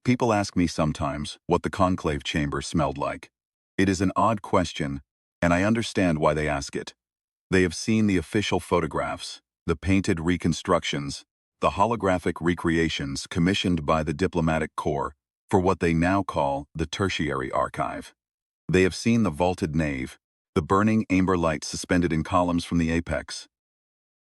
People ask me sometimes what the conclave chamber smelled like. It is an odd question, and I understand why they ask it. They have seen the official photographs, the painted reconstructions, the holographic recreations commissioned by the diplomatic corps for what they now call the tertiary archive. They have seen the vaulted nave, the burning amber light suspended in columns from the apex,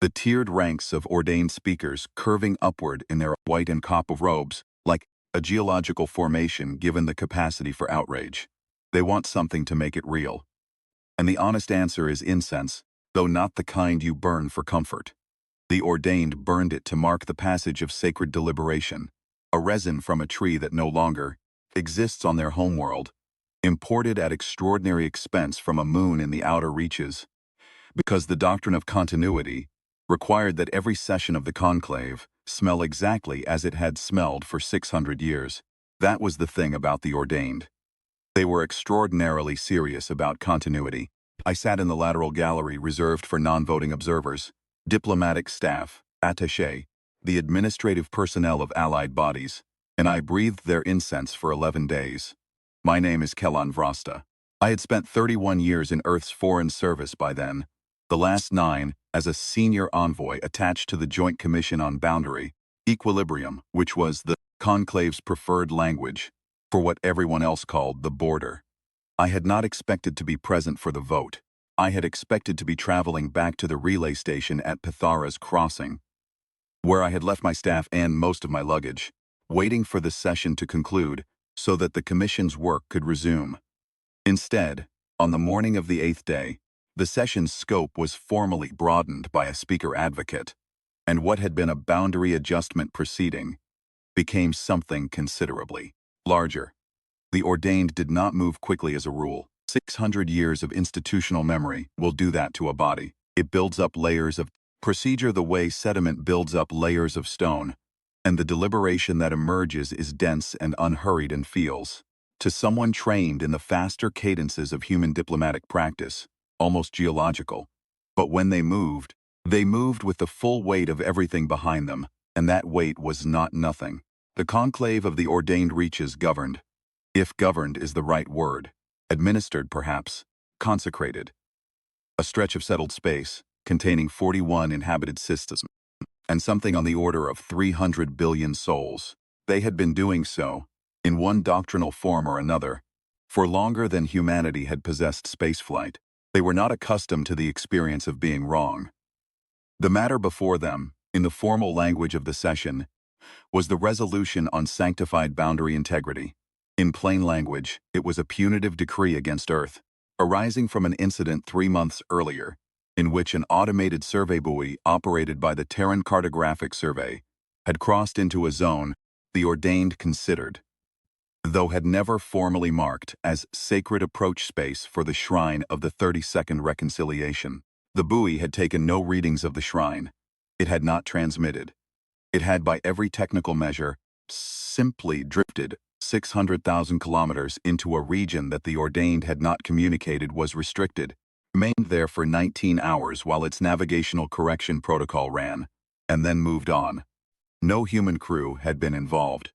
the tiered ranks of ordained speakers curving upward in their white and copper robes like a geological formation given the capacity for outrage. They want something to make it real. And the honest answer is incense, though not the kind you burn for comfort. The ordained burned it to mark the passage of sacred deliberation, a resin from a tree that no longer exists on their homeworld, imported at extraordinary expense from a moon in the outer reaches, because the doctrine of continuity required that every session of the conclave smell exactly as it had smelled for 600 years. That was the thing about the ordained. They were extraordinarily serious about continuity. I sat in the lateral gallery reserved for non-voting observers, diplomatic staff, attaché, the administrative personnel of allied bodies, and I breathed their incense for 11 days. My name is Kellan Vrasta. I had spent 31 years in Earth's foreign service by then, the last 9 as a senior envoy attached to the Joint Commission on Boundary Equilibrium, which was the conclave's preferred language for what everyone else called the border. I had not expected to be present for the vote. I had expected to be traveling back to the relay station at Pythara's Crossing, where I had left my staff and most of my luggage, waiting for the session to conclude so that the Commission's work could resume. Instead, on the morning of the 8th day, the session's scope was formally broadened by a speaker advocate, and what had been a boundary adjustment proceeding became something considerably larger. The ordained did not move quickly as a rule. 600 years of institutional memory will do that to a body. It builds up layers of procedure the way sediment builds up layers of stone, and the deliberation that emerges is dense and unhurried and feels, to someone trained in the faster cadences of human diplomatic practice, almost geological. But when they moved with the full weight of everything behind them, and that weight was not nothing. The conclave of the ordained reaches governed, if governed is the right word, administered perhaps, consecrated. A stretch of settled space, containing 41 inhabited systems, and something on the order of 300 billion souls. They had been doing so, in one doctrinal form or another, for longer than humanity had possessed spaceflight. They were not accustomed to the experience of being wrong. The matter before them, in the formal language of the session, was the resolution on sanctified boundary integrity. In plain language, it was a punitive decree against Earth, arising from an incident 3 months earlier, in which an automated survey buoy operated by the Terran Cartographic Survey had crossed into a zone the ordained considered, though had never formally marked as sacred approach space for the shrine of the 32nd reconciliation. The buoy had taken no readings of the shrine. It had not transmitted. It had, by every technical measure, simply drifted 600,000 kilometers into a region that the ordained had not communicated was restricted, remained there for 19 hours while its navigational correction protocol ran, and then moved on. No human crew had been involved.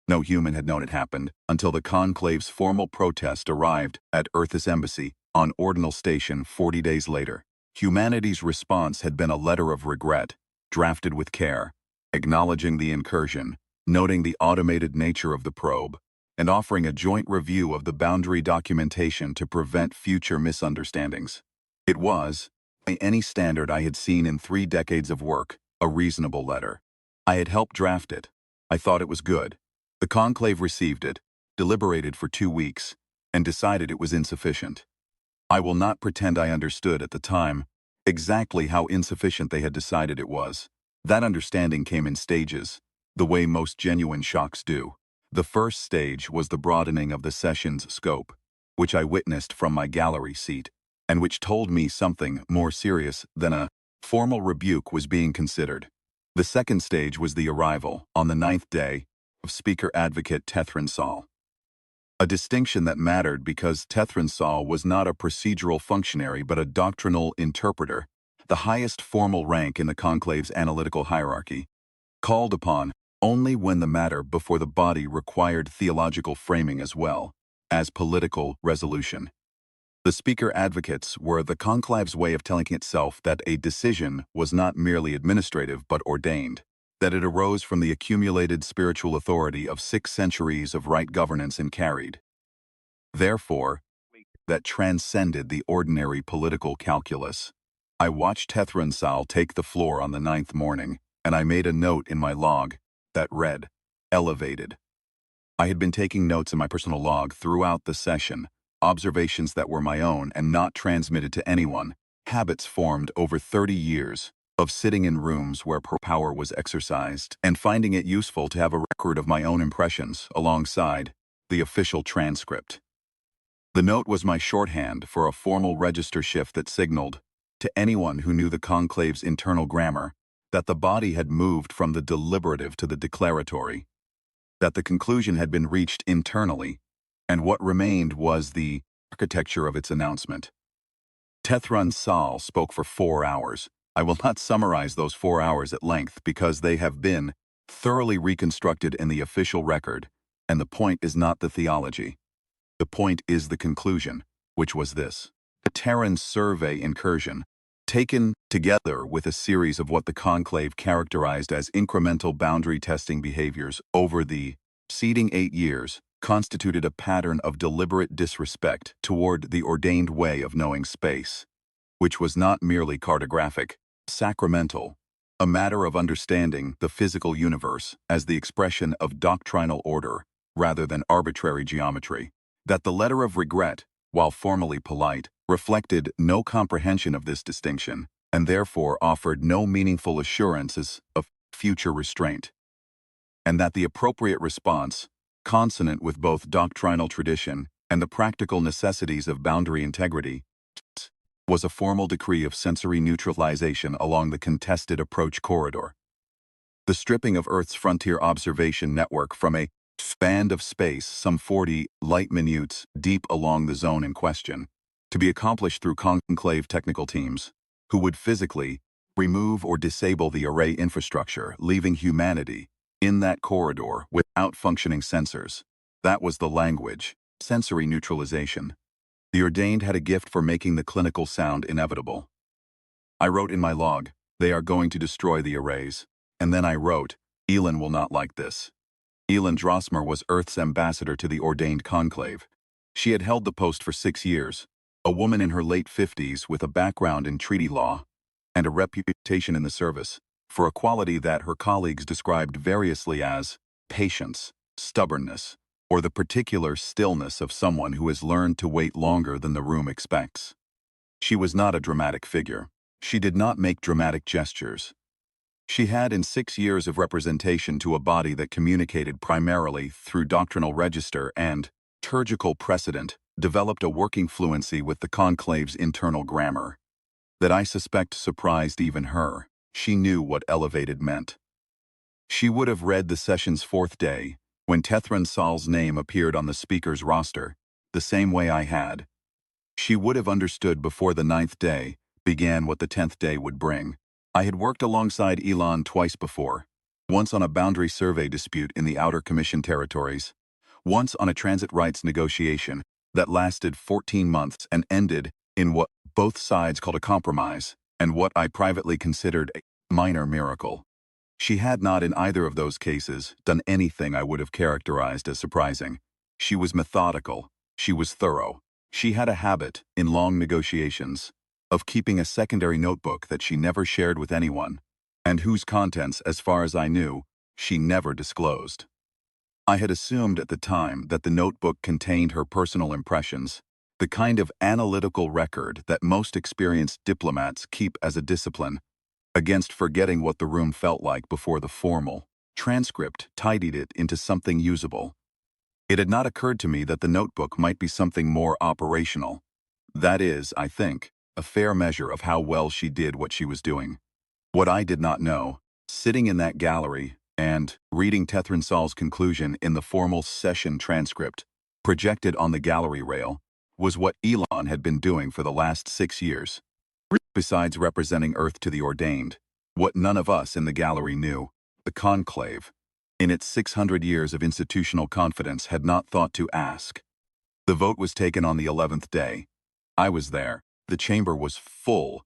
No human had known it happened until the conclave's formal protest arrived at Earth's embassy on Ordinal Station 40 days later. Humanity's response had been a letter of regret, drafted with care, acknowledging the incursion, noting the automated nature of the probe, and offering a joint review of the boundary documentation to prevent future misunderstandings. It was, by any standard I had seen in 3 decades of work, a reasonable letter. I had helped draft it. I thought it was good. The conclave received it, deliberated for 2 weeks, and decided it was insufficient. I will not pretend I understood at the time exactly how insufficient they had decided it was. That understanding came in stages, the way most genuine shocks do. The first stage was the broadening of the session's scope, which I witnessed from my gallery seat, and which told me something more serious than a formal rebuke was being considered. The second stage was the arrival, on the 9th day, of Speaker Advocate Tethran Saul. A distinction that mattered because Tethran Saul was not a procedural functionary but a doctrinal interpreter, the highest formal rank in the conclave's analytical hierarchy. Called upon, only when the matter before the body required theological framing as well as political resolution. The speaker advocates were the conclave's way of telling itself that a decision was not merely administrative but ordained, that it arose from the accumulated spiritual authority of 6 centuries of right governance and carried, therefore, that transcended the ordinary political calculus. I watched Tethran Sal take the floor on the 9th morning, and I made a note in my log that read, "Elevated." I had been taking notes in my personal log throughout the session, observations that were my own and not transmitted to anyone, habits formed over 30 years of sitting in rooms where power was exercised and finding it useful to have a record of my own impressions alongside the official transcript. The note was my shorthand for a formal register shift that signaled, to anyone who knew the conclave's internal grammar, that the body had moved from the deliberative to the declaratory, that the conclusion had been reached internally, and what remained was the architecture of its announcement. Tethran Sal spoke for 4 hours. I will not summarize those 4 hours at length because they have been thoroughly reconstructed in the official record, and the point is not the theology. The point is the conclusion, which was this. The Terran survey incursion, taken together with a series of what the conclave characterized as incremental boundary testing behaviors over the preceding 8 years, constituted a pattern of deliberate disrespect toward the ordained way of knowing space, which was not merely cartographic, sacramental, a matter of understanding the physical universe as the expression of doctrinal order rather than arbitrary geometry. That the letter of regret, while formally polite, reflected no comprehension of this distinction, and therefore offered no meaningful assurances of future restraint. And that the appropriate response, consonant with both doctrinal tradition and the practical necessities of boundary integrity, was a formal decree of sensory neutralization along the contested approach corridor. The stripping of Earth's frontier observation network from a span of space some 40 light minutes deep along the zone in question, to be accomplished through conclave technical teams, who would physically remove or disable the array infrastructure, leaving humanity in that corridor without functioning sensors. That was the language, sensory neutralization. The ordained had a gift for making the clinical sound inevitable. I wrote in my log, "They are going to destroy the arrays." And then I wrote, "Elin will not like this." Elin Drosmer was Earth's ambassador to the ordained conclave. She had held the post for 6 years, a woman in her late 50s with a background in treaty law and a reputation in the service for a quality that her colleagues described variously as patience, stubbornness, or the particular stillness of someone who has learned to wait longer than the room expects. She was not a dramatic figure. She did not make dramatic gestures. She had, in 6 years of representation to a body that communicated primarily through doctrinal register and liturgical precedent, developed a working fluency with the conclave's internal grammar that I suspect surprised even her. She knew what elevated meant. She would have read the session's 4th day, when Tethran Sal's name appeared on the speaker's roster, the same way I had. She would have understood before the 9th day began what the 10th day would bring. I had worked alongside Elon twice before, once on a boundary survey dispute in the Outer Commission territories, once on a transit rights negotiation that lasted 14 months and ended in what both sides called a compromise, and what I privately considered a minor miracle. She had not in either of those cases done anything I would have characterized as surprising. She was methodical. She was thorough. She had a habit, in long negotiations, of keeping a secondary notebook that she never shared with anyone, and whose contents, as far as I knew, she never disclosed. I had assumed at the time that the notebook contained her personal impressions, the kind of analytical record that most experienced diplomats keep as a discipline, against forgetting what the room felt like before the formal transcript tidied it into something usable. It had not occurred to me that the notebook might be something more operational. That is, I think, a fair measure of how well she did what she was doing. What I did not know, sitting in that gallery and reading Tethran Sal's conclusion in the formal session transcript projected on the gallery rail, was what Elon had been doing for the last 6 years. Besides representing Earth to the ordained, what none of us in the gallery knew, the conclave, in its 600 years of institutional confidence, had not thought to ask. The vote was taken on the 11th day. I was there. The chamber was full.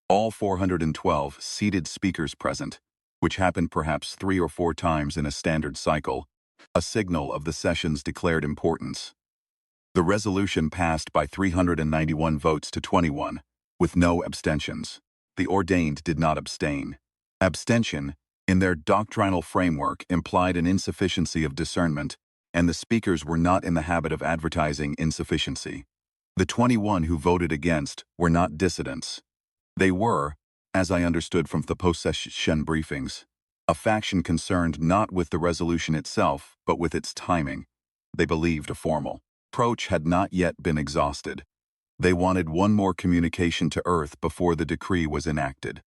All 412 seated speakers present, which happened perhaps 3 or 4 times in a standard cycle, a signal of the session's declared importance. The resolution passed by 391 votes to 21, with no abstentions. The ordained did not abstain. Abstention, in their doctrinal framework, implied an insufficiency of discernment, and the speakers were not in the habit of advertising insufficiency. The 21 who voted against were not dissidents. They were, as I understood from the post-session briefings, a faction concerned not with the resolution itself, but with its timing. They believed a formal approach had not yet been exhausted. They wanted one more communication to Earth before the decree was enacted.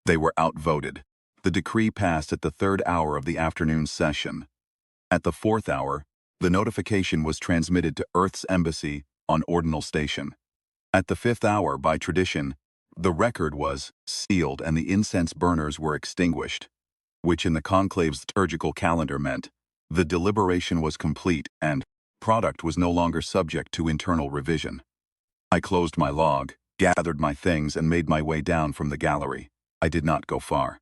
They were outvoted. The decree passed at the 3rd hour of the afternoon session. At the 4th hour, the notification was transmitted to Earth's embassy on Ordinal Station. At the 5th hour, by tradition, the record was sealed and the incense burners were extinguished, which in the conclave's liturgical calendar meant the deliberation was complete and product was no longer subject to internal revision. I closed my log, gathered my things, and made my way down from the gallery. I did not go far.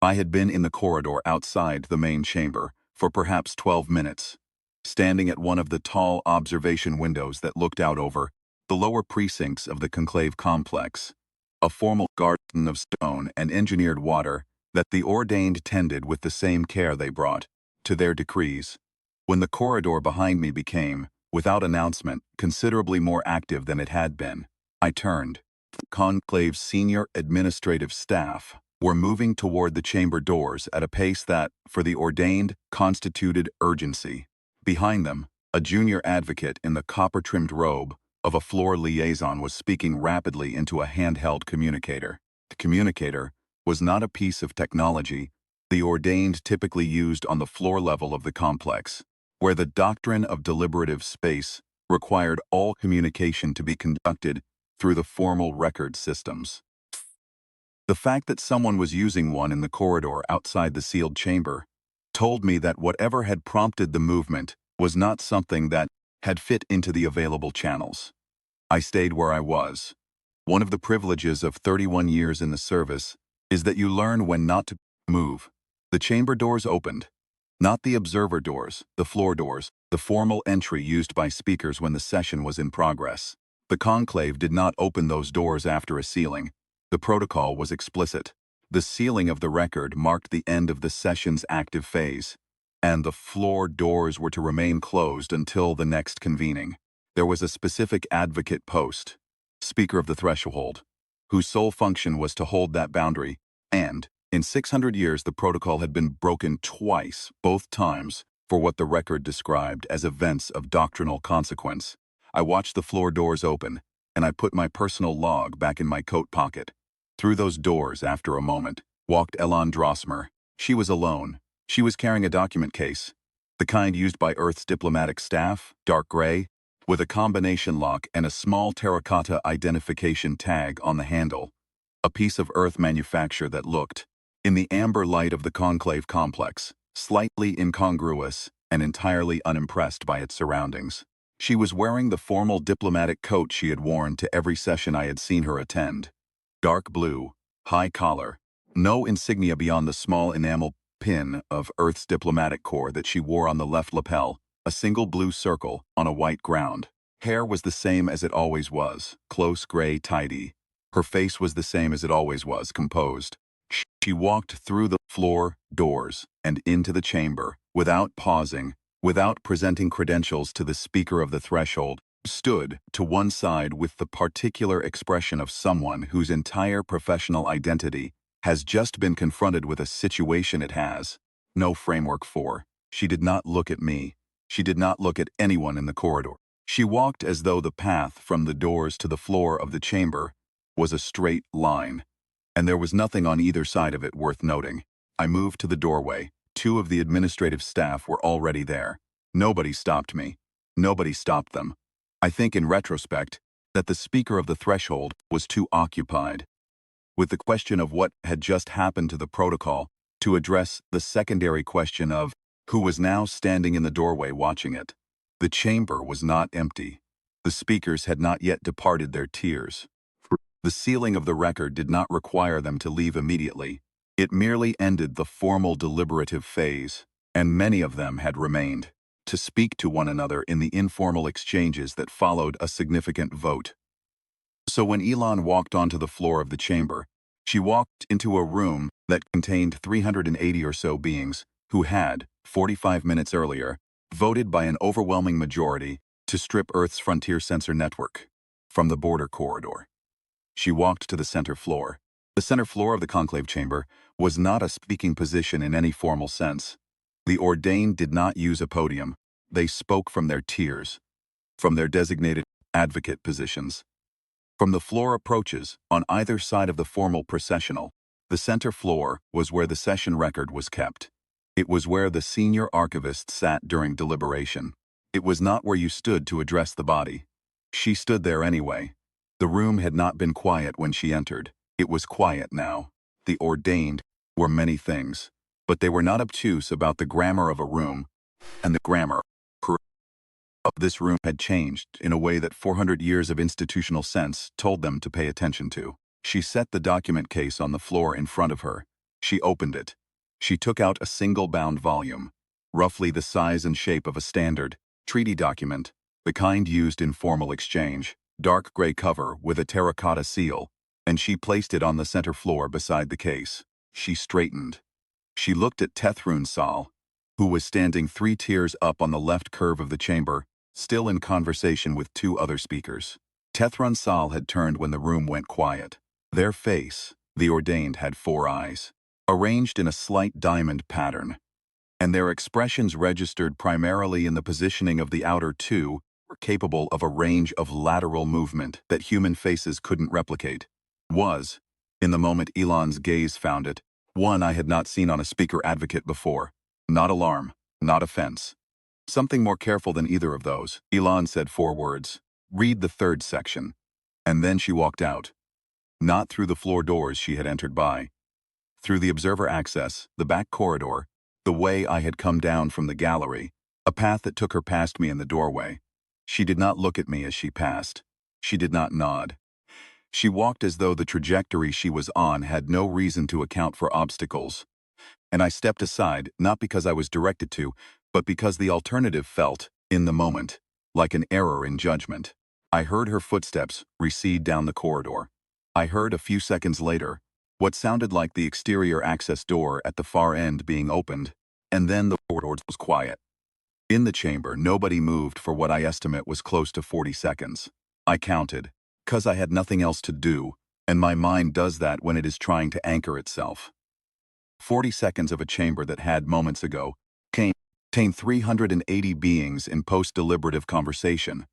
I had been in the corridor outside the main chamber for perhaps 12 minutes, standing at one of the tall observation windows that looked out over the lower precincts of the conclave complex, a formal garden of stone and engineered water that the ordained tended with the same care they brought to their decrees, when the corridor behind me became, without announcement, considerably more active than it had been. I turned. The conclave's senior administrative staff were moving toward the chamber doors at a pace that, for the ordained, constituted urgency. Behind them, a junior advocate in the copper-trimmed robe of a floor liaison was speaking rapidly into a handheld communicator. The communicator was not a piece of technology the ordained typically used on the floor level of the complex, where the doctrine of deliberative space required all communication to be conducted through the formal record systems. The fact that someone was using one in the corridor outside the sealed chamber told me that whatever had prompted the movement was not something that had fit into the available channels. I stayed where I was. One of the privileges of 31 years in the service is that you learn when not to move. The chamber doors opened. Not the observer doors, the floor doors, the formal entry used by speakers when the session was in progress. The conclave did not open those doors after a sealing. The protocol was explicit. The sealing of the record marked the end of the session's active phase, and the floor doors were to remain closed until the next convening. There was a specific advocate post, Speaker of the Threshold, whose sole function was to hold that boundary, and, in 600 years, the protocol had been broken twice, both times, for what the record described as events of doctrinal consequence. I watched the floor doors open, and I put my personal log back in my coat pocket. Through those doors, after a moment, walked Elon Drossmer. She was alone. She was carrying a document case, the kind used by Earth's diplomatic staff, dark gray, with a combination lock and a small terracotta identification tag on the handle, a piece of Earth manufacture that looked, in the amber light of the conclave complex, slightly incongruous and entirely unimpressed by its surroundings. She was wearing the formal diplomatic coat she had worn to every session I had seen her attend. Dark blue, high collar, no insignia beyond the small enamel pin of Earth's diplomatic corps that she wore on the left lapel, a single blue circle on a white ground. Hair was the same as it always was, close gray, tidy. Her face was the same as it always was, composed. She walked through the floor doors and into the chamber, without pausing, without presenting credentials to the Speaker of the Threshold, stood to one side with the particular expression of someone whose entire professional identity has just been confronted with a situation it has no framework for. She did not look at me. She did not look at anyone in the corridor. She walked as though the path from the doors to the floor of the chamber was a straight line, and there was nothing on either side of it worth noting. I moved to the doorway. 2 of the administrative staff were already there. Nobody stopped me. Nobody stopped them. I think in retrospect that the Speaker of the Threshold was too occupied with the question of what had just happened to the protocol to address the secondary question of who was now standing in the doorway watching it. The chamber was not empty. The speakers had not yet departed their tiers. The sealing of the record did not require them to leave immediately. It merely ended the formal deliberative phase, and many of them had remained to speak to one another in the informal exchanges that followed a significant vote. So when Elon walked onto the floor of the chamber, she walked into a room that contained 380 or so beings who had, 45 minutes earlier, voted by an overwhelming majority to strip Earth's frontier sensor network from the border corridor. She walked to the center floor. The center floor of the conclave chamber was not a speaking position in any formal sense. The ordained did not use a podium. They spoke from their tiers, from their designated advocate positions. From the floor approaches, on either side of the formal processional, the center floor was where the session record was kept. It was where the senior archivist sat during deliberation. It was not where you stood to address the body. She stood there anyway. The room had not been quiet when she entered. It was quiet now. The ordained were many things, but they were not obtuse about the grammar of a room, and the grammar of this room had changed in a way that 400 years of institutional sense told them to pay attention to. She set the document case on the floor in front of her. She opened it. She took out a single bound volume, roughly the size and shape of a standard treaty document, the kind used in formal exchange, dark gray cover with a terracotta seal, and she placed it on the center floor beside the case. She straightened. She looked at Tethrun Sal, who was standing 3 tiers up on the left curve of the chamber, still in conversation with 2 other speakers. Tethrun Sal had turned when the room went quiet. Their face, the ordained, had 4 eyes, arranged in a slight diamond pattern, and their expressions registered primarily in the positioning of the outer 2 were capable of a range of lateral movement that human faces couldn't replicate. Was, in the moment Elon's gaze found it, one I had not seen on a speaker advocate before. Not alarm, not offense. Something more careful than either of those. Elon said 4 words. Read the 3rd section. And then she walked out. Not through the floor doors she had entered by. Through the observer access, the back corridor, the way I had come down from the gallery, a path that took her past me in the doorway. She did not look at me as she passed. She did not nod. She walked as though the trajectory she was on had no reason to account for obstacles. And I stepped aside, not because I was directed to, but because the alternative felt, in the moment, like an error in judgment. I heard her footsteps recede down the corridor. I heard a few seconds later what sounded like the exterior access door at the far end being opened, and then the corridor was quiet. In the chamber, nobody moved for what I estimate was close to 40 seconds. I counted, 'cause I had nothing else to do, and my mind does that when it is trying to anchor itself. 40 seconds of a chamber that had moments ago contained 380 beings in post-deliberative conversation,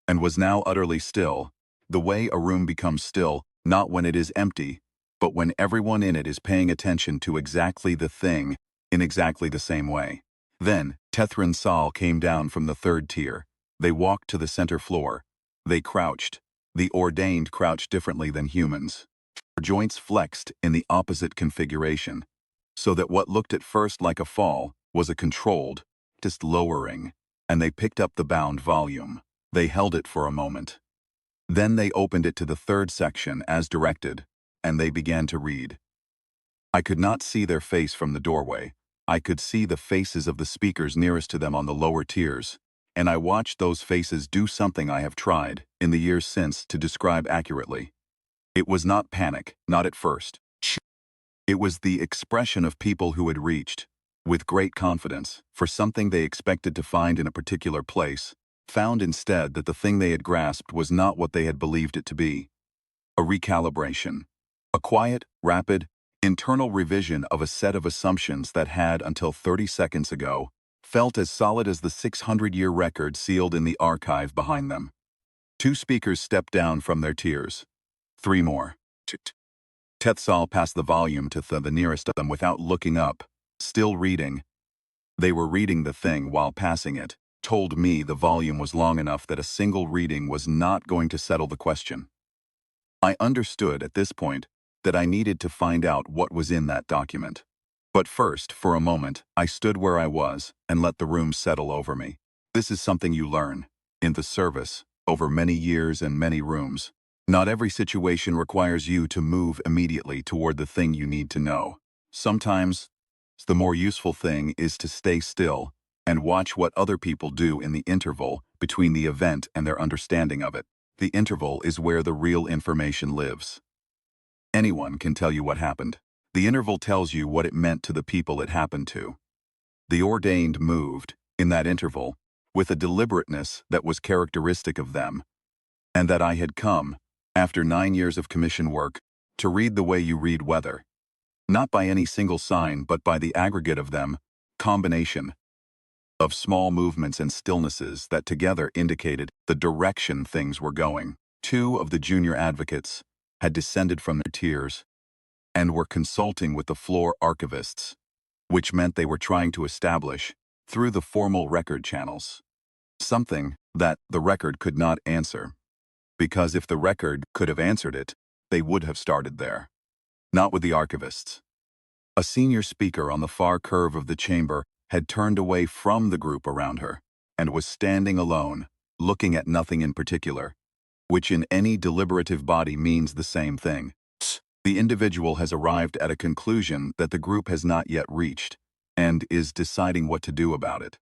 and was now utterly still, the way a room becomes still, not when it is empty, but when everyone in it is paying attention to exactly the thing in exactly the same way. Then, Tethrun Sal came down from the 3rd tier. They walked to the center floor. They crouched. The ordained crouched differently than humans. Their joints flexed in the opposite configuration, so that what looked at first like a fall was a controlled, just lowering, and they picked up the bound volume. They held it for a moment. Then they opened it to the 3rd section as directed, and they began to read. I could not see their face from the doorway. I could see the faces of the speakers nearest to them on the lower tiers, and I watched those faces do something I have tried, in the years since, to describe accurately. It was not panic, not at first. It was the expression of people who had reached, with great confidence, for something they expected to find in a particular place, found instead that the thing they had grasped was not what they had believed it to be. A recalibration. A quiet, rapid, internal revision of a set of assumptions that had, until 30 seconds ago, felt as solid as the 600-year record sealed in the archive behind them. 2 speakers stepped down from their tiers. 3 more. Tethsal passed the volume to the nearest of them without looking up, still reading. They were reading the thing while passing it, told me the volume was long enough that a single reading was not going to settle the question. I understood at this point that I needed to find out what was in that document. But first, for a moment, I stood where I was and let the room settle over me. This is something you learn in the service, over many years and many rooms. Not every situation requires you to move immediately toward the thing you need to know. Sometimes, the more useful thing is to stay still and watch what other people do in the interval between the event and their understanding of it. The interval is where the real information lives. Anyone can tell you what happened. The interval tells you what it meant to the people it happened to. The ordained moved, in that interval, with a deliberateness that was characteristic of them, and that I had come, after 9 years of commission work, to read the way you read weather. Not by any single sign, but by the aggregate of them, combination of small movements and stillnesses that together indicated the direction things were going. 2 of the junior advocates had descended from their tiers and were consulting with the floor archivists, which meant they were trying to establish, through the formal record channels, something that the record could not answer. Because if the record could have answered it, they would have started there. Not with the archivists. A senior speaker on the far curve of the chamber had turned away from the group around her and was standing alone, looking at nothing in particular, which in any deliberative body means the same thing. The individual has arrived at a conclusion that the group has not yet reached and is deciding what to do about it.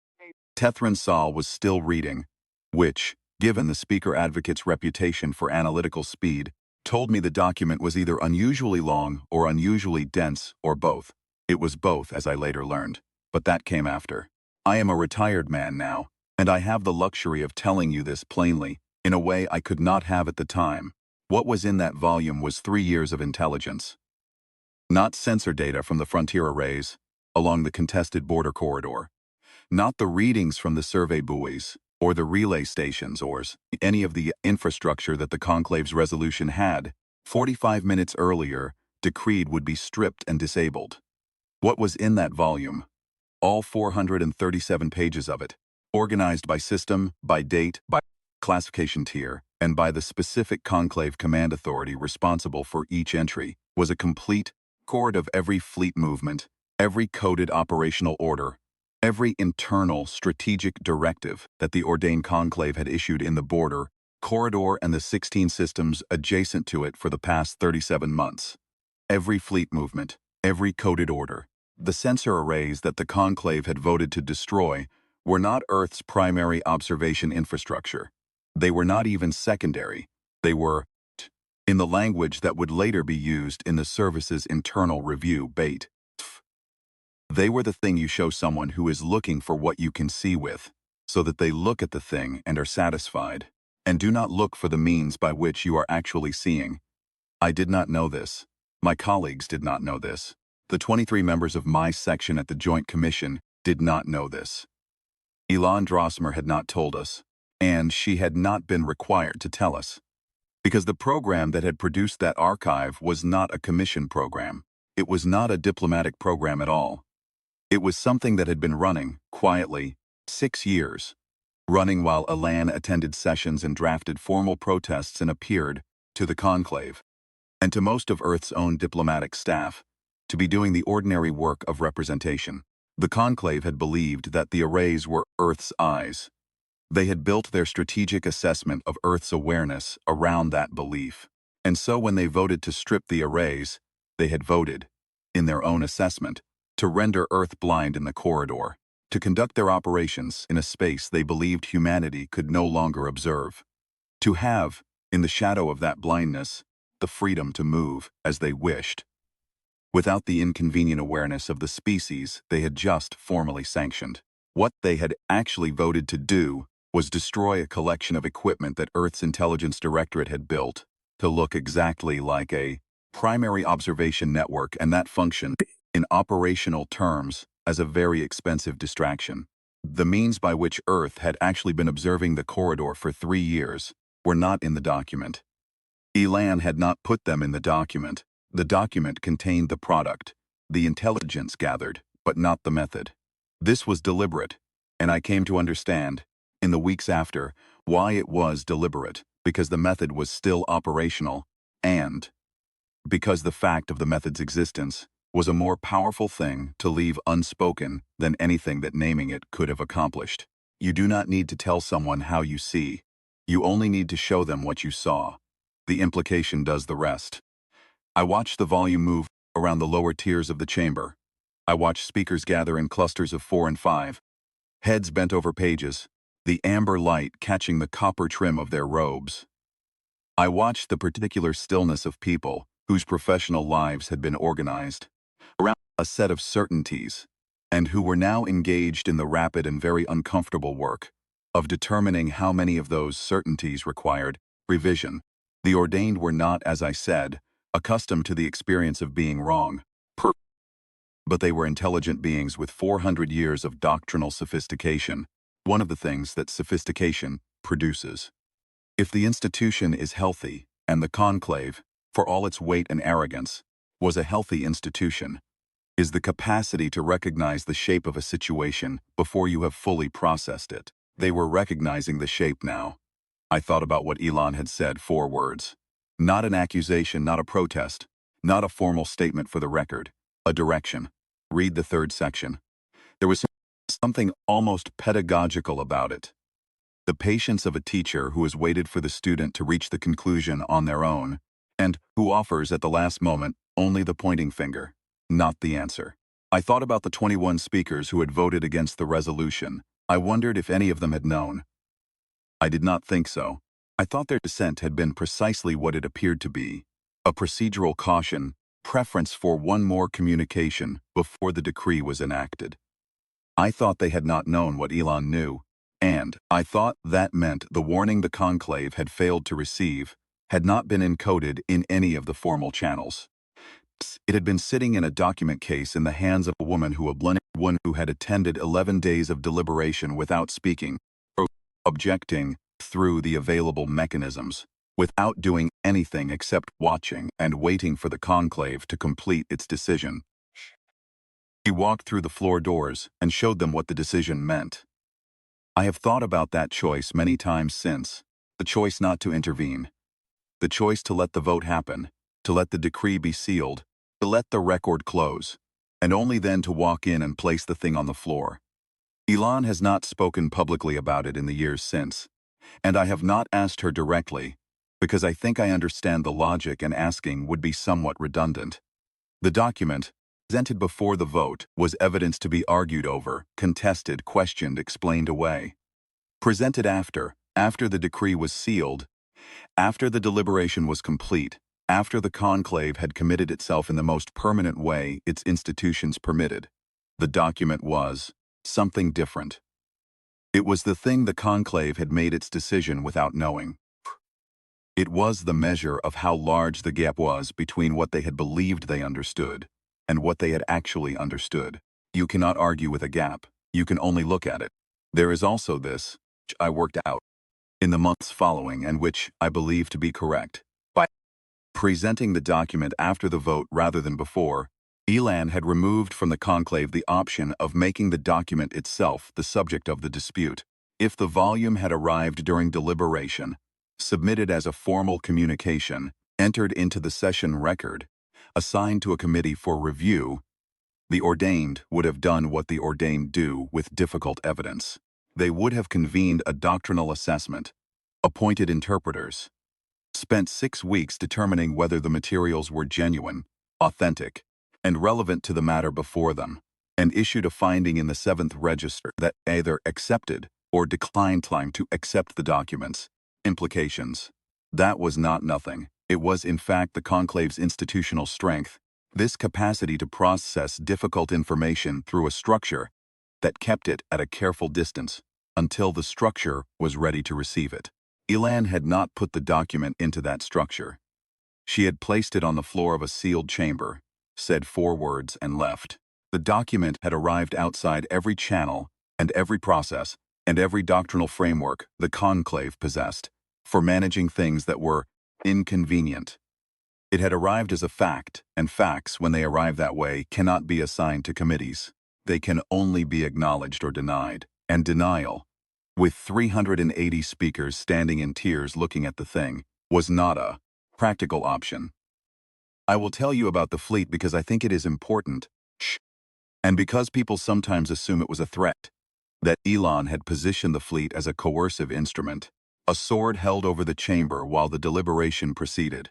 Tethran Sal was still reading, which, given the speaker advocate's reputation for analytical speed, told me the document was either unusually long or unusually dense or both. It was both, as I later learned, but that came after. I am a retired man now, and I have the luxury of telling you this plainly, in a way I could not have at the time. What was in that volume was 3 years of intelligence. Not sensor data from the frontier arrays along the contested border corridor. Not the readings from the survey buoys or the relay stations or any of the infrastructure that the Conclave's resolution had, 45 minutes earlier, decreed would be stripped and disabled. What was in that volume? All 437 pages of it, organized by system, by date, by classification tier, and by the specific Conclave command authority responsible for each entry, was a complete record of every fleet movement, every coded operational order, every internal strategic directive that the ordained Conclave had issued in the border, corridor and the 16 systems adjacent to it for the past 37 months. Every fleet movement, every coded order. The sensor arrays that the Conclave had voted to destroy were not Earth's primary observation infrastructure. They were not even secondary. They were, in the language that would later be used in the service's internal review, bait. They were the thing you show someone who is looking for what you can see with, so that they look at the thing and are satisfied, and do not look for the means by which you are actually seeing. I did not know this. My colleagues did not know this. The 23 members of my section at the Joint Commission did not know this. Elan Drossmer had not told us, and she had not been required to tell us. Because the program that had produced that archive was not a commission program. It was not a diplomatic program at all. It was something that had been running, quietly, 6 years. Running while Elan attended sessions and drafted formal protests and appeared, to the Conclave, and to most of Earth's own diplomatic staff, to be doing the ordinary work of representation. The Conclave had believed that the arrays were Earth's eyes. They had built their strategic assessment of Earth's awareness around that belief. And so when they voted to strip the arrays, they had voted, in their own assessment, to render Earth blind in the corridor, to conduct their operations in a space they believed humanity could no longer observe. To have, in the shadow of that blindness, the freedom to move as they wished, without the inconvenient awareness of the species they had just formally sanctioned. What they had actually voted to do was destroy a collection of equipment that Earth's Intelligence Directorate had built to look exactly like a primary observation network, and that functioned, in operational terms, as a very expensive distraction. The means by which Earth had actually been observing the corridor for 3 years were not in the document. Elan had not put them in the document. The document contained the product, the intelligence gathered, but not the method. This was deliberate, and I came to understand, in the weeks after, why it was deliberate, because the method was still operational, and because the fact of the method's existence was a more powerful thing to leave unspoken than anything that naming it could have accomplished. You do not need to tell someone how you see. You only need to show them what you saw. The implication does the rest. I watched the volume move around the lower tiers of the chamber. I watched speakers gather in clusters of 4 and 5, heads bent over pages, the amber light catching the copper trim of their robes. I watched the particular stillness of people whose professional lives had been organized around a set of certainties, and who were now engaged in the rapid and very uncomfortable work of determining how many of those certainties required revision. The ordained were not, as I said, accustomed to the experience of being wrong, but they were intelligent beings with 400 years of doctrinal sophistication, one of the things that sophistication produces. If the institution is healthy, and the conclave, for all its weight and arrogance, was a healthy institution, is the capacity to recognize the shape of a situation before you have fully processed it. They were recognizing the shape now. I thought about what Elon had said, 4 words. Not an accusation, not a protest, not a formal statement for the record, a direction. Read the 3rd section. There was something almost pedagogical about it. The patience of a teacher who has waited for the student to reach the conclusion on their own, and who offers at the last moment only the pointing finger, not the answer. I thought about the 21 speakers who had voted against the resolution. I wondered if any of them had known. I did not think so. I thought their dissent had been precisely what it appeared to be, a procedural caution, preference for one more communication before the decree was enacted. I thought they had not known what Elon knew, and I thought that meant the warning the conclave had failed to receive had not been encoded in any of the formal channels. It had been sitting in a document case in the hands of a woman who had attended 11 days of deliberation without speaking, or objecting through the available mechanisms, without doing anything except watching and waiting for the conclave to complete its decision. He walked through the floor doors and showed them what the decision meant. I have thought about that choice many times since, the choice not to intervene, the choice to let the vote happen, to let the decree be sealed, to let the record close, and only then to walk in and place the thing on the floor. Elon has not spoken publicly about it in the years since, and I have not asked her directly, because I think I understand the logic, and asking would be somewhat redundant. The document, presented before the vote, was evidence to be argued over, contested, questioned, explained away. Presented after the decree was sealed, after the deliberation was complete, after the conclave had committed itself in the most permanent way its institutions permitted, the document was something different. It was the thing the conclave had made its decision without knowing. It was the measure of how large the gap was between what they had believed they understood and what they had actually understood. You cannot argue with a gap. You can only look at it. There is also this, which I worked out in the months following and which I believe to be correct. By presenting the document after the vote rather than before, Elon had removed from the conclave the option of making the document itself the subject of the dispute. If the volume had arrived during deliberation, submitted as a formal communication, entered into the session record, assigned to a committee for review, the ordained would have done what the ordained do with difficult evidence. They would have convened a doctrinal assessment, appointed interpreters, spent 6 weeks determining whether the materials were genuine, authentic, and relevant to the matter before them, and issued a finding in the 7th register that either accepted or declined time to accept the documents. Implications. That was not nothing. It was in fact the conclave's institutional strength, this capacity to process difficult information through a structure that kept it at a careful distance until the structure was ready to receive it. Elon had not put the document into that structure. She had placed it on the floor of a sealed chamber, said 4 words, and left. The document had arrived outside every channel and every process and every doctrinal framework the conclave possessed for managing things that were inconvenient. It had arrived as a fact, and facts, when they arrive that way, cannot be assigned to committees. They can only be acknowledged or denied, and denial, with 380 speakers standing in tiers looking at the thing, was not a practical option. I will tell you about the fleet because I think it is important. Shh. And because people sometimes assume it was a threat. That Elon had positioned the fleet as a coercive instrument, a sword held over the chamber while the deliberation proceeded.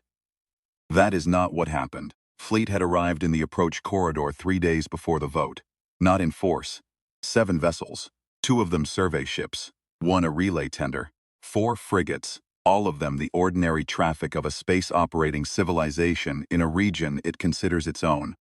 That is not what happened. Fleet had arrived in the approach corridor 3 days before the vote. Not in force. 7 vessels, 2 of them survey ships, 1 a relay tender, 4 frigates, all of them the ordinary traffic of a space-operating civilization in a region it considers its own.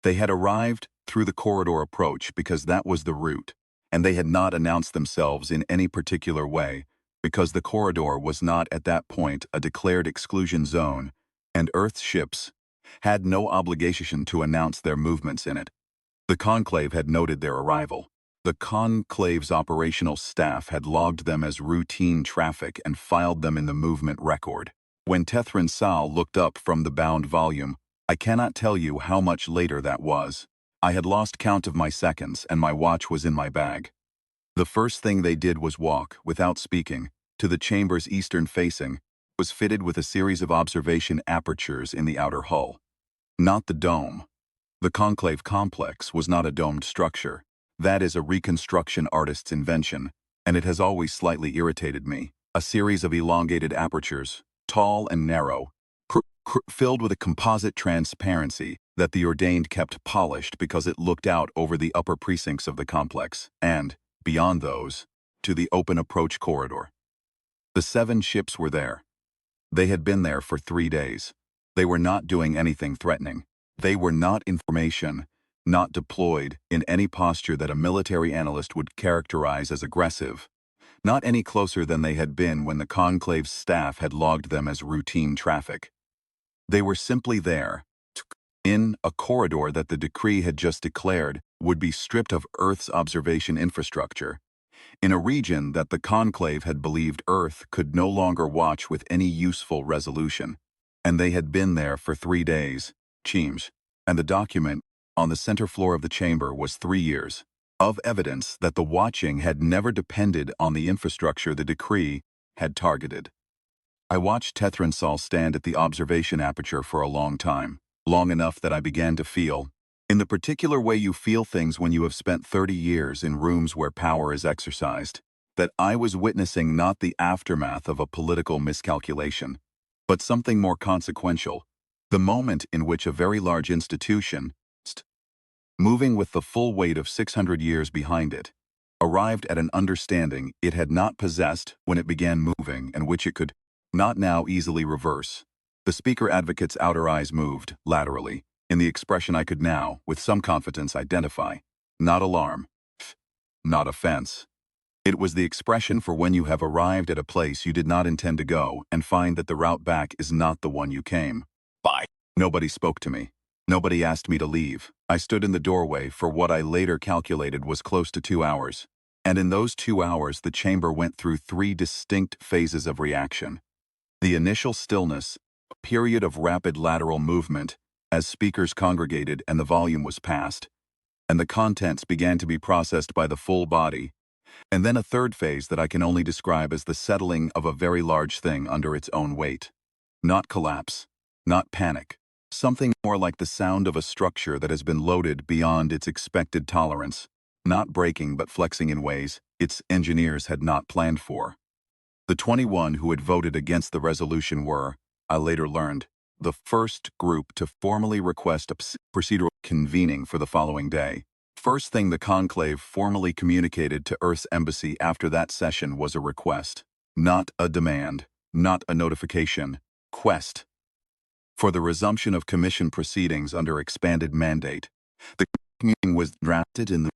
They had arrived through the corridor approach because that was the route, and they had not announced themselves in any particular way because the corridor was not at that point a declared exclusion zone, and Earth's ships had no obligation to announce their movements in it. The Conclave had noted their arrival. The Conclave's operational staff had logged them as routine traffic and filed them in the movement record. When Tethran Sal looked up from the bound volume, I cannot tell you how much later that was. I had lost count of my seconds and my watch was in my bag. The first thing they did was walk, without speaking, to the chamber's eastern facing, was fitted with a series of observation apertures in the outer hull. Not the dome. The Conclave complex was not a domed structure. That is a reconstruction artist's invention, and it has always slightly irritated me. A series of elongated apertures, tall and narrow, filled with a composite transparency that the ordained kept polished because it looked out over the upper precincts of the complex, and, beyond those, to the open approach corridor. The 7 ships were there. They had been there for 3 days. They were not doing anything threatening. They were not in formation, not deployed in any posture that a military analyst would characterize as aggressive, not any closer than they had been when the Conclave's staff had logged them as routine traffic. They were simply there, in a corridor that the decree had just declared would be stripped of Earth's observation infrastructure, in a region that the Conclave had believed Earth could no longer watch with any useful resolution. And they had been there for 3 days, Cheems, and the document on the center floor of the chamber was 3 years, of evidence that the watching had never depended on the infrastructure the decree had targeted. I watched Tethran Sal stand at the observation aperture for a long time, long enough that I began to feel, in the particular way you feel things when you have spent 30 years in rooms where power is exercised, that I was witnessing not the aftermath of a political miscalculation, but something more consequential, the moment in which a very large institution, moving with the full weight of 600 years behind it, arrived at an understanding it had not possessed when it began moving and which it could not now easily reverse. The speaker advocate's outer eyes moved, laterally, in the expression I could now, with some confidence, identify. Not alarm. Not offense. It was the expression for when you have arrived at a place you did not intend to go and find that the route back is not the one you came by. Nobody spoke to me. Nobody asked me to leave. I stood in the doorway for what I later calculated was close to 2 hours. And in those 2 hours, the chamber went through 3 distinct phases of reaction. The initial stillness, a period of rapid lateral movement, as speakers congregated and the volume was passed, and the contents began to be processed by the full body, and then a third phase that I can only describe as the settling of a very large thing under its own weight. Not collapse, not panic, something more like the sound of a structure that has been loaded beyond its expected tolerance, not breaking but flexing in ways its engineers had not planned for. The 21 who had voted against the resolution were, I later learned, the first group to formally request a procedural convening for the following day. First thing the Conclave formally communicated to Earth's embassy after that session was a request, not a demand, not a notification, quest, for the resumption of commission proceedings under expanded mandate. The communique was drafted in the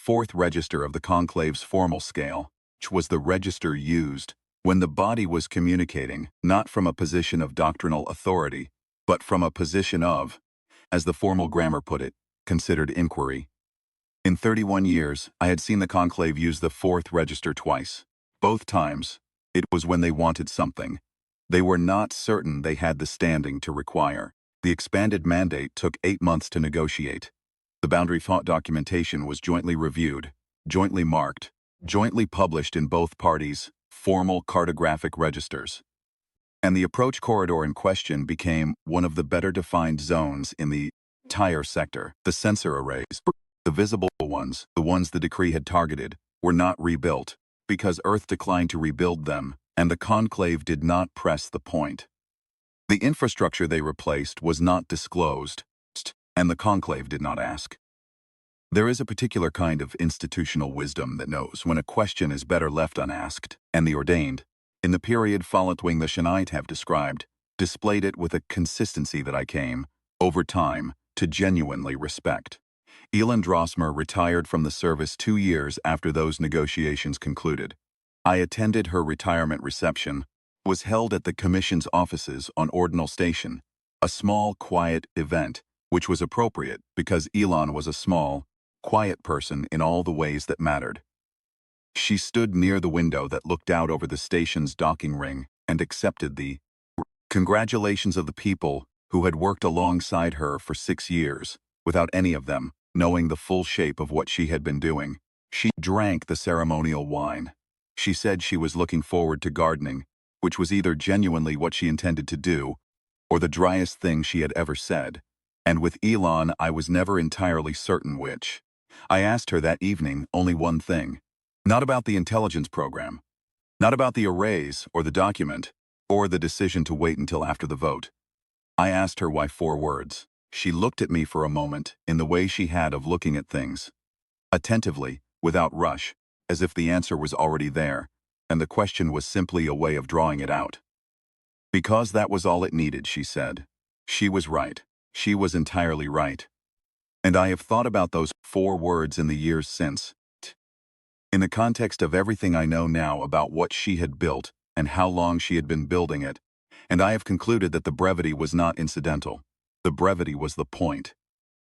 4th register of the Conclave's formal scale, which was the register used when the body was communicating, not from a position of doctrinal authority, but from a position of, as the formal grammar put it, considered inquiry. In 31 years, I had seen the Conclave use the 4th register twice. Both times, it was when they wanted something. They were not certain they had the standing to require. The expanded mandate took 8 months to negotiate. The boundary thought documentation was jointly reviewed, jointly marked, jointly published in both parties' formal cartographic registers. And the approach corridor in question became one of the better defined zones in the entire sector. The sensor arrays, the visible ones, the ones the decree had targeted, were not rebuilt, because Earth declined to rebuild them, and the Conclave did not press the point. The infrastructure they replaced was not disclosed, and the Conclave did not ask. There is a particular kind of institutional wisdom that knows when a question is better left unasked, and the ordained, in the period following the Shanite have described, displayed it with a consistency that I came, over time, to genuinely respect. Elin Drossmer retired from the service 2 years after those negotiations concluded. I attended her retirement reception, was held at the Commission's offices on Ordinal Station, a small, quiet event, which was appropriate because Elon was a small, quiet person in all the ways that mattered. She stood near the window that looked out over the station's docking ring and accepted the congratulations of the people who had worked alongside her for 6 years, without any of them knowing the full shape of what she had been doing. She drank the ceremonial wine. She said she was looking forward to gardening, which was either genuinely what she intended to do or the driest thing she had ever said. And with Elon, I was never entirely certain which. I asked her that evening only one thing. Not about the intelligence program. Not about the arrays or the document, or the decision to wait until after the vote. I asked her why 4 words. She looked at me for a moment in the way she had of looking at things. Attentively, without rush, as if the answer was already there, and the question was simply a way of drawing it out. Because that was all it needed, she said. She was right. She was entirely right. And I have thought about those 4 words in the years since. In the context of everything I know now about what she had built and how long she had been building it, and I have concluded that the brevity was not incidental. The brevity was the point.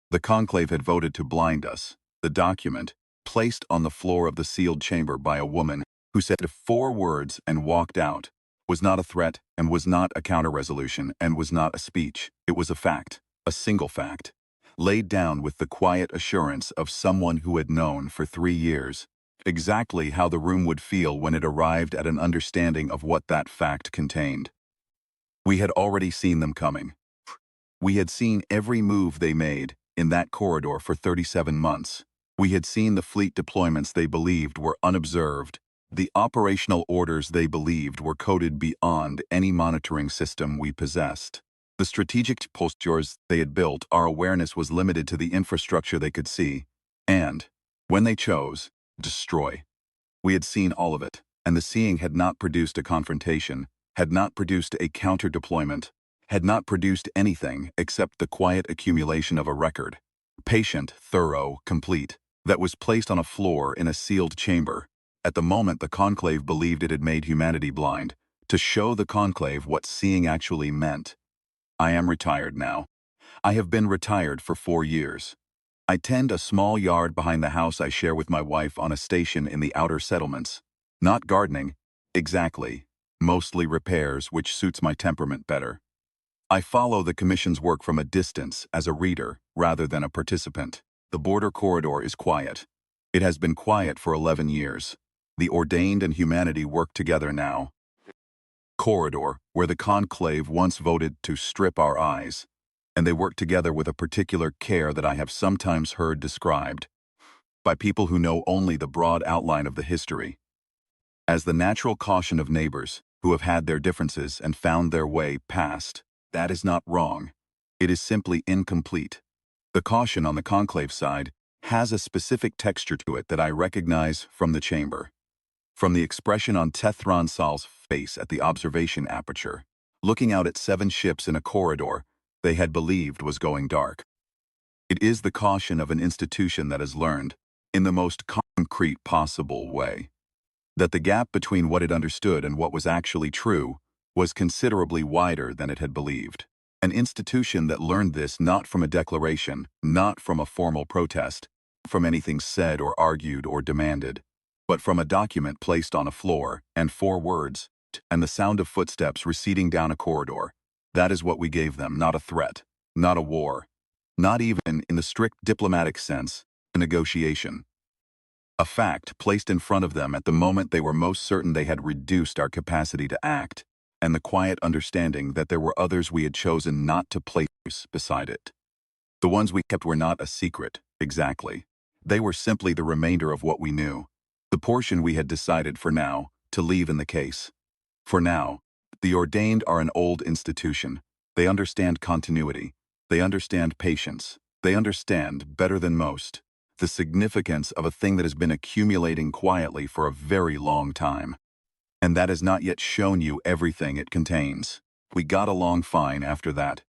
The Conclave had voted to blind us. The document, placed on the floor of the sealed chamber by a woman who said 4 words and walked out, was not a threat and was not a counter-resolution and was not a speech. It was a fact, a single fact, laid down with the quiet assurance of someone who had known for 3 years exactly how the room would feel when it arrived at an understanding of what that fact contained. We had already seen them coming. We had seen every move they made in that corridor for 37 months. We had seen the fleet deployments they believed were unobserved, the operational orders they believed were coded beyond any monitoring system we possessed. The strategic postures they had built, our awareness was limited to the infrastructure they could see, and, when they chose, destroy. We had seen all of it, and the seeing had not produced a confrontation, had not produced a counter-deployment, had not produced anything except the quiet accumulation of a record, patient, thorough, complete, that was placed on a floor in a sealed chamber, at the moment the Conclave believed it had made humanity blind, to show the Conclave what seeing actually meant. I am retired now. I have been retired for 4 years. I tend a small yard behind the house I share with my wife on a station in the outer settlements. Not gardening, exactly, mostly repairs, which suits my temperament better. I follow the Commission's work from a distance as a reader rather than a participant. The border corridor is quiet. It has been quiet for 11 years. The ordained and humanity work together now. Corridor, where the Conclave once voted to strip our eyes, and they work together with a particular care that I have sometimes heard described by people who know only the broad outline of the history as the natural caution of neighbors who have had their differences and found their way past. That is not wrong. It is simply incomplete. The caution on the Conclave side has a specific texture to it that I recognize from the chamber. From the expression on Tethron Sal's face at the observation aperture, looking out at 7 ships in a corridor they had believed was going dark. It is the caution of an institution that has learned, in the most concrete possible way, that the gap between what it understood and what was actually true was considerably wider than it had believed. An institution that learned this not from a declaration, not from a formal protest, from anything said or argued or demanded, but from a document placed on a floor and 4 words, and the sound of footsteps receding down a corridor. That is what we gave them, not a threat, not a war, not even, in the strict diplomatic sense, a negotiation. A fact placed in front of them at the moment they were most certain they had reduced our capacity to act, and the quiet understanding that there were others we had chosen not to place beside it. The ones we kept were not a secret, exactly. They were simply the remainder of what we knew, the portion we had decided for now to leave in the case. For now, the ordained are an old institution. They understand continuity. They understand patience. They understand, better than most, the significance of a thing that has been accumulating quietly for a very long time. And that has not yet shown you everything it contains. We got along fine after that.